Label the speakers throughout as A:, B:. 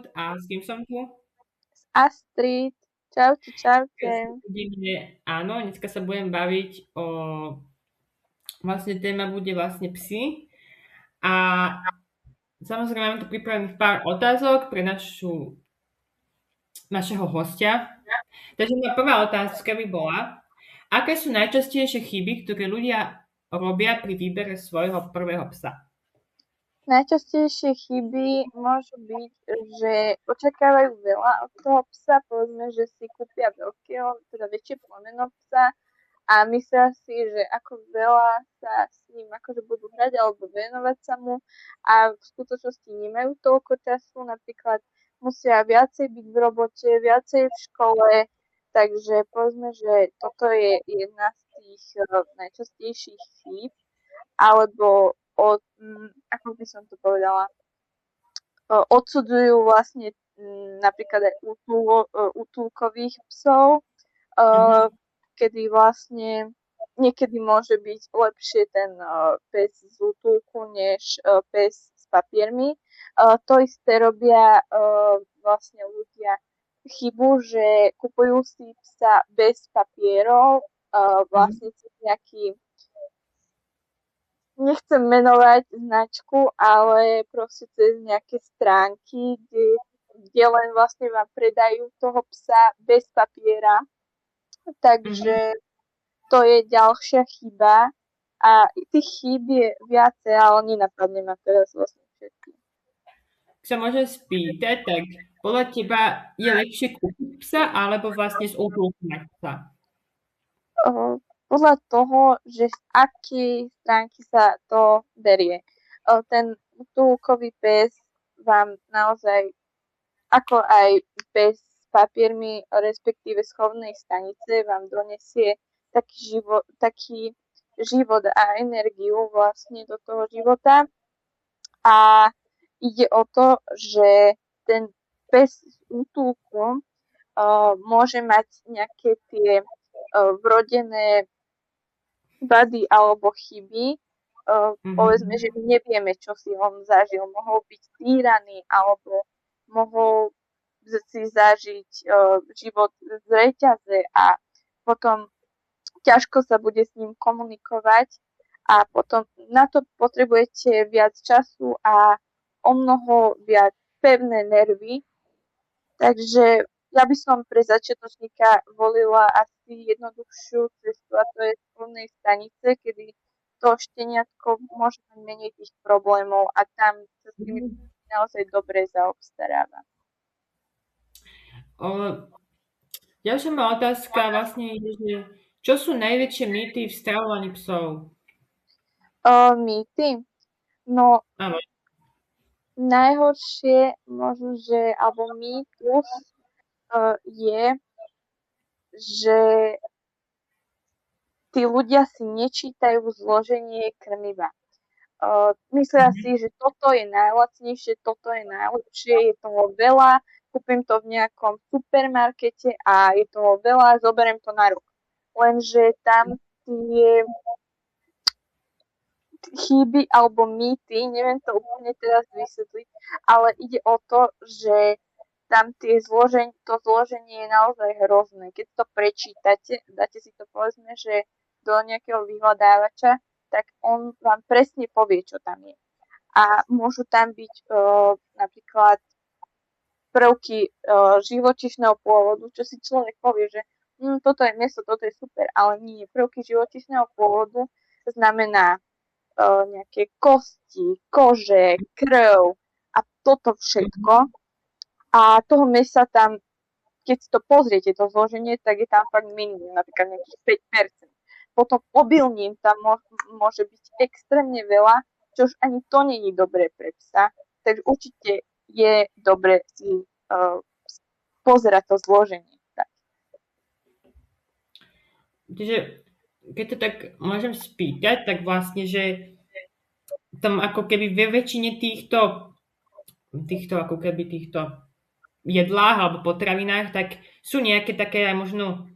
A: Ahod a s kým som tu?
B: Astrid, čaute, čaute.
A: Áno, dneska sa budem baviť o, vlastne téma bude vlastne psy a samozrejme mám tu pripravených pár otázok pre našeho hostia. Takže moja prvá otázka by bola, aké sú najčastejšie chyby, ktoré ľudia robia pri výbere svojho prvého psa?
B: Najčastejšie chyby môžu byť, že očakávajú veľa od toho psa, povedzme, že si kúpia teda väčšie plemeno psa a myslia si, že ako veľa sa s ním akože budú hrať alebo venovať sa mu a v skutočnosti nemajú toľko času, napríklad musia viacej byť v robote, viacej v škole, takže povedzme, že toto je jedna z tých najčastejších chýb, alebo ako by som to povedala, odsudzujú vlastne napríklad aj útulkových psov, kedy vlastne niekedy môže byť lepšie ten pes z útulku než pes s papiermi. To isté robia vlastne ľudia chybu, že kupujú si psa bez papierov, vlastne cez nejaký, nechcem menovať značku, ale proste cez nejaké stránky, kde len vlastne vám predajú toho psa bez papiera. Takže to je ďalšia chyba. A tých chýb je viacej, ale nenapadne ma teraz vlastne všetky.
A: Ak sa môžem spýtať, tak podľa teba je lepšie kúpiť psa alebo vlastne z útulku mať psa?
B: Podľa toho, že z akej stránky sa to berie. Ten útulkový pes vám naozaj, ako aj pes s papiermi, respektíve z chovnej stanice, vám donesie taký život a energiu vlastne do toho života. A ide o to, že ten pes z útulku môže mať nejaké tie vrodené vady alebo chyby. Povedzme, že my nevieme, čo si on zažil. Mohol byť týraný alebo mohol si zažiť život z reťaze a potom ťažko sa bude s ním komunikovať a potom na to potrebujete viac času a o mnoho viac pevné nervy. Takže ja by som pre začiatočníka volila asi jednoduchšiu cestu a to je z chovnej stanice, kedy to šteniatko môže mať menej tých problémov a tam sa s tými naozaj dobre zaobstaráva.
A: Ďalšia moja otázka vlastne je, že čo sú najväčšie mýty v stravovaní psov?
B: Mýty? No,
A: Áno.
B: najhoršie možno, že, alebo mýtus je, že tí ľudia si nečítajú zloženie krmiva. Myslia si, že toto je najlacnejšie, toto je najlepšie, je toho veľa, kúpim to v nejakom supermarkete a je toho veľa, zoberiem to na rok. Lenže tam tie chyby alebo mýty, neviem to úplne teraz vysvetliť, ale ide o to, že tam to zloženie je naozaj hrozné. Keď to prečítate, dáte si to povedzme, že do nejakého vyhľadávača, tak on vám presne povie, čo tam je. A môžu tam byť napríklad prvky živočíšneho pôvodu, čo si človek povie, že toto je mäso, toto je super, ale nie. Prvky živočíšneho pôvodu znamená nejaké kosti, kože, krv a toto všetko. A toho mäsa tam, keď si to pozriete, to zloženie, tak je tam fakt minimum, napríklad nejakých 5%. Potom obilnín tam môže byť extrémne veľa, čo už ani to není dobré pre psa. Takže určite je dobre si pozerať to zloženie. Tak.
A: Čiže keď to tak môžem spýtať, tak vlastne, že tam ako keby ve väčšine týchto ako keby týchto jedlách alebo potravinách, tak sú nejaké také aj možno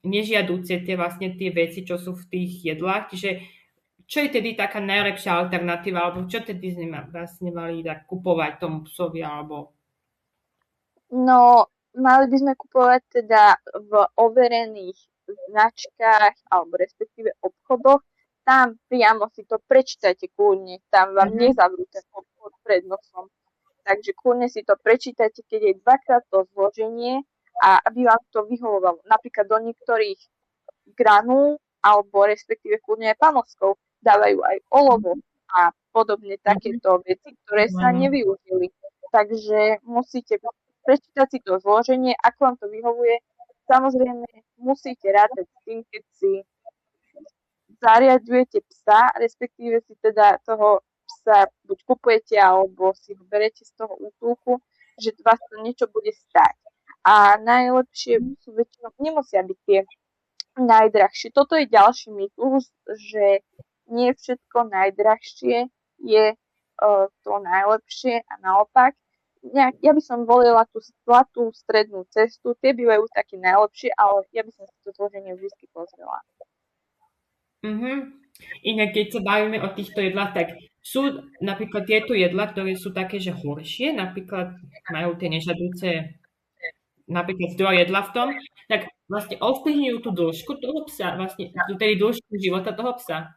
A: nežiadúce tie vlastne tie veci, čo sú v tých jedlách. Čiže čo je tedy taká najlepšia alternatíva, alebo čo tedy sme vlastne mali tak kupovať tomu psovi, alebo...
B: No, mali by sme kupovať teda v overených značkách alebo respektíve obchodoch. Tam priamo si to prečítajte kľudne, tam vám nezavrú ten obchod pred nosom. Takže kľudne si to prečítajte, keď je dvakrát to zloženie a aby vám to vyhovovalo. Napríklad do niektorých granul alebo respektíve kľudne aj panoskov dávajú aj olovo a podobne takéto veci, ktoré sa nevyužili. Takže musíte prečítať si to zloženie, ako vám to vyhovuje. Samozrejme, musíte rátať s tým, keď si zariadujete psa, respektíve si teda toho psa buď kupujete, alebo si ho berete z toho útulku, že vás to niečo bude stáť. A najlepšie sú väčšinou, nemusia byť tie najdrahšie. Toto je ďalší mýtus, že nie všetko najdrahšie je to najlepšie a naopak. Ja by som volila tú zlatú strednú cestu, tie bývajú také najlepšie, ale ja by som si to zloženie vždy pozrela.
A: Inak keď sa bavíme o týchto jedlách, tak sú napríklad tieto jedlá, ktoré sú také, že horšie, napríklad majú tie nežadúce napríklad zdroj jedla v tom, tak vlastne ovplyvňujú tú dĺžku toho psa, vlastne tedy dĺžku života toho psa.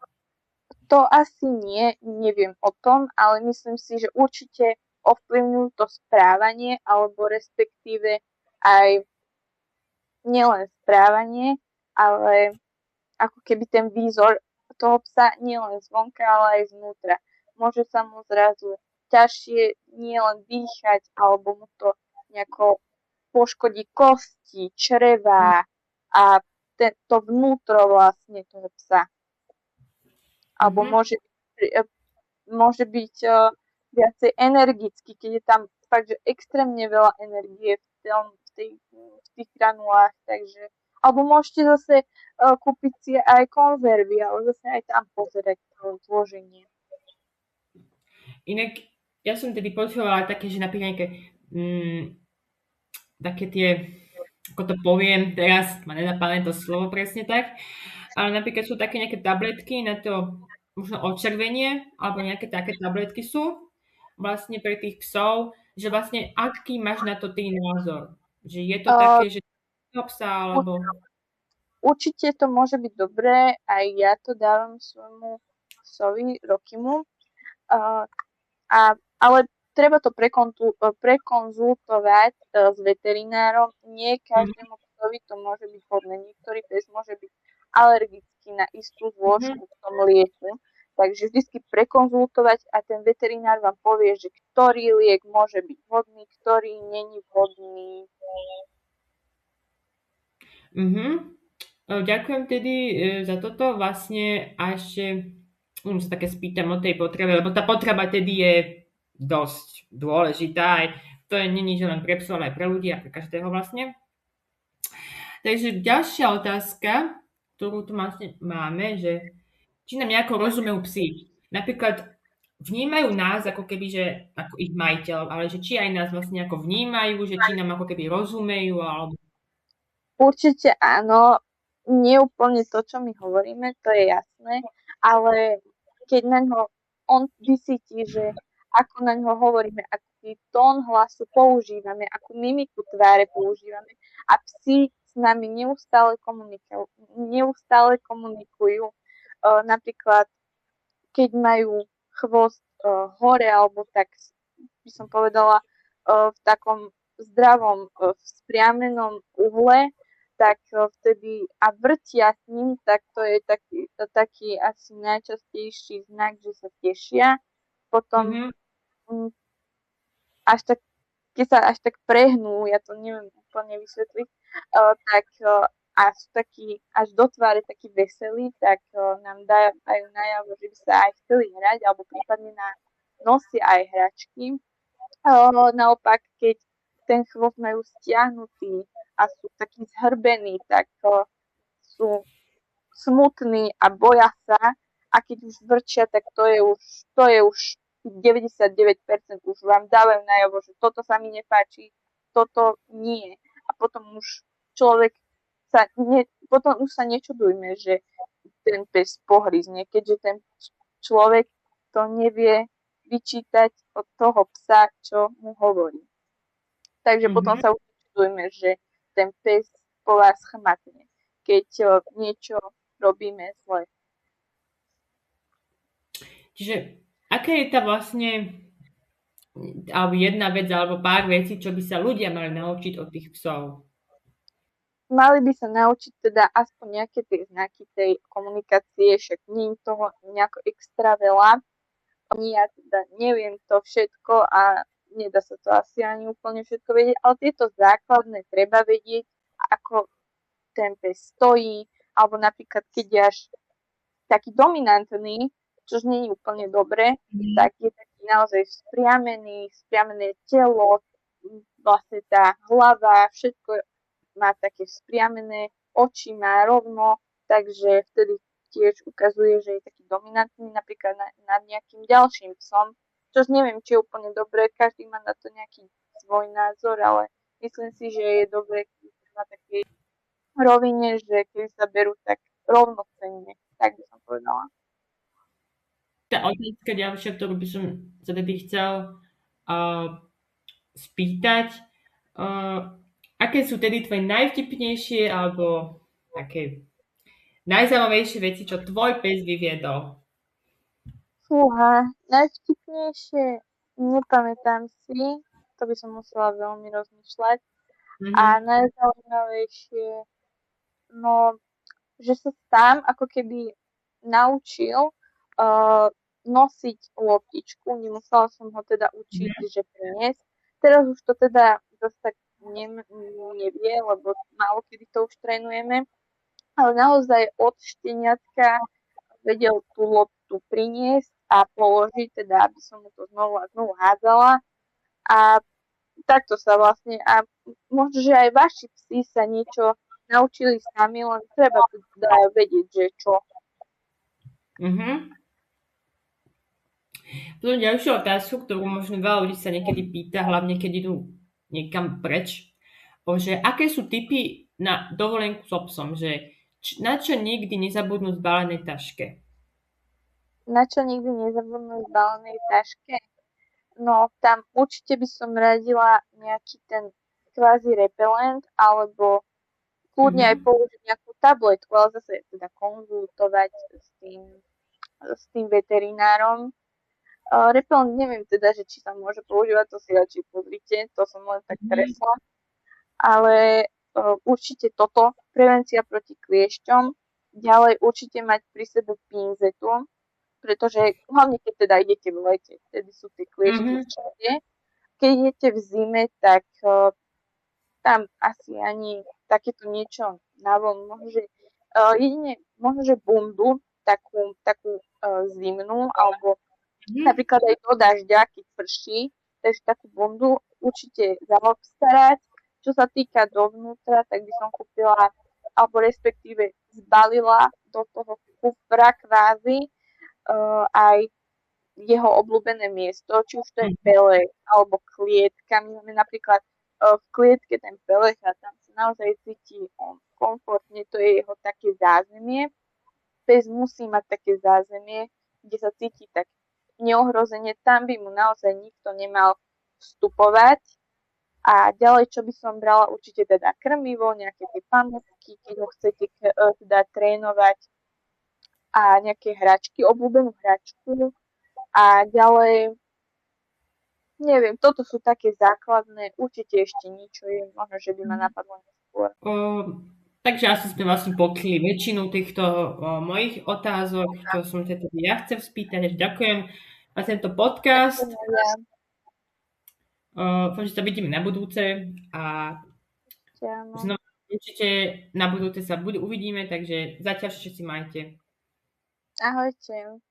B: To asi nie, neviem o tom, ale myslím si, že určite ovplyvňujú to správanie, alebo respektíve aj nielen správanie, ale ako keby ten výzor toho psa nielen zvonka, ale aj znútra. Môže sa mu zrazu ťažšie nielen dýchať, alebo mu to nejako poškodí kosti, črevá a to vnútro vlastne toho psa. Alebo môže byť viacej energický, keď je tam fakt, že extrémne veľa energie v tých granulách, takže alebo môžete zase kúpiť si aj konzervy, ale zase aj tam pozerať to zloženie.
A: Inak ja som tedy počúvala také, že napríklad nejaké také tie, ako to poviem, teraz ma nenapadne to slovo presne tak, ale napríklad sú také nejaké tabletky na to možno odčervenie, alebo nejaké také tabletky sú vlastne pre tých psov, že vlastne aký máš na to ty názor? Že je to také, že psa, alebo...
B: Určite to môže byť dobré, aj ja to dávam svojmu psovi Rokimu, ale treba to prekonzultovať s veterinárom. Nie každému psovi to môže byť vhodné. Niektorý pes môže byť alergický na istú zložku v tom lieku. Takže vždy prekonzultovať a ten veterinár vám povie, že ktorý liek môže byť vhodný, ktorý není vhodný.
A: Ďakujem tedy za toto vlastne a ešte sa také spýtam o tej potrebe, lebo tá potreba tedy je dosť dôležitá. Aj to je není, že len pre psov, ale aj pre ľudí a pre každého vlastne. Takže ďalšia otázka, ktorú tu vlastne máme, že či nám nejako rozumejú psi. Napríklad vnímajú nás ako keby, že ako ich majiteľov, ale že či aj nás vlastne ako vnímajú, že či nám ako keby rozumejú, alebo...
B: Určite áno, nie úplne to, čo my hovoríme, to je jasné, ale keď na ňo on vysíti, že ako na ňo hovoríme, aký tón hlasu používame, akú mimiku tváre používame a psi s nami neustále komunikujú. Napríklad, keď majú chvost hore, alebo tak by som povedala v takom zdravom, spriamenom uhle, tak vtedy a vrtia s ním, tak to je taký asi najčastejší znak, že sa tešia. Potom keď sa až tak prehnú, ja to neviem úplne vysvetliť, tak a sú takí až do tváre takí veselí, tak nám dajú najavo, že by sa aj chceli hrať, alebo prípadne nosia aj hračky. Naopak, keď ten chvost majú stiahnutý a sú takí zhrbení, tak sú smutní a boja sa a keď už vrčia, tak to je už 99% už vám dávajú najavo, že toto sa mi nepáči, toto nie. A potom už človek potom už sa nečudujme, že ten pes pohryzne, keďže ten človek to nevie vyčítať od toho psa, čo mu hovorí. Takže potom sa učujeme, že ten pes po vás chmatne, keď niečo robíme zle.
A: Čiže aká je tá vlastne, alebo jedna vec, alebo pár vecí, čo by sa ľudia mali naučiť od tých psov?
B: Mali by sa naučiť teda aspoň nejaké tie znaky tej komunikácie, však nie je toho nejako extra veľa. Ja teda neviem to všetko a nedá sa to asi ani úplne všetko vedieť, ale tieto základné treba vedieť, ako ten pes stojí, alebo napríklad keď je až taký dominantný, čož nie je úplne dobre, tak je taký naozaj vzpriamené telo, vlastne tá hlava, všetko má také vzpriamené, oči má rovno, takže vtedy tiež ukazuje, že je taký dominantný napríklad nad nejakým ďalším psom, čo neviem, či je úplne dobré, každý má na to nejaký svoj názor, ale myslím si, že je dobré na takej rovine, že keď sa berú tak rovnocenne, tak by som povedala.
A: Tá otázka ďalšia, ktorú by som sa tedy chcel spýtať, aké sú tedy tvoje najvtipnejšie alebo také najzaujímavejšie veci, čo tvoj pes vyviedol?
B: Fúha, najvtipnejšie nepamätám si, to by som musela veľmi rozmýšľať. A najzaujímavejšie, no, že sa sám ako keby naučil nosiť loptičku, nemusela som ho teda učiť, že priniesť. Teraz už to teda zase tak nevie, lebo málo kedy to už trénujeme, ale naozaj od šteniatka vedel tú loptu priniesť a položiť, teda aby som mu to znovu a znovu hádzala. A takto sa vlastne, a možno, že aj vaši psi sa niečo naučili sami, len treba teda vedieť, že čo.
A: Potom ďalšiu otázku, ktorú možno veľa ľudí sa niekedy pýta, hlavne keď idú niekam preč, že aké sú tipy na dovolenku s obsom, že na čo nikdy nezabudnú v zbalenej taške?
B: Na čo nikdy nezabudnú v zbalenej taške? No, tam určite by som radila nejaký ten kvázi repelent, alebo kľudne aj použiť nejakú tabletku, ale zase teda konzultovať s tým veterinárom. Repelent neviem teda, že či sa môže používať, to si radšej pozrite, to som len tak tresla. Ale určite toto, prevencia proti kliešťom, ďalej určite mať pri sebe pinzetu, pretože hlavne keď teda idete v lete, vtedy sú tie kliešťky všade. Keď idete v zime, tak tam asi ani takéto niečo navon môže, jedine možno, že bundu, takú zimnú, alebo napríklad aj do dažďa, keď prší, takže takú bundu určite zaobstarať. Čo sa týka dovnútra, tak by som kúpila, alebo respektíve zbalila do toho kufra kvázi aj jeho obľúbené miesto, či už to je pelech alebo klietka. My máme napríklad v klietke ten pelech a tam sa naozaj cíti on komfortne, to je jeho také zázemie. Pes musí mať také zázemie, kde sa cíti tak neohrozenie, tam by mu naozaj nikto nemal vstupovať. A ďalej, čo by som brala, určite teda krmivo, nejaké tie pamätky, keď ho chcete teda trénovať, a nejaké hračky, obľúbenú hračku. A ďalej, neviem, toto sú také základné, určite ešte niečo je, možno, že by ma napadlo neskôr.
A: Takže asi sme vlastne pokryli väčšinu týchto mojich otázok, čo som teda ja chcem spýtať. Ďakujem za tento podcast. Dúfam, že sa vidíme na budúce a znova určite na budúce sa uvidíme, takže zatiaľ všetci majte.
B: Ahojte.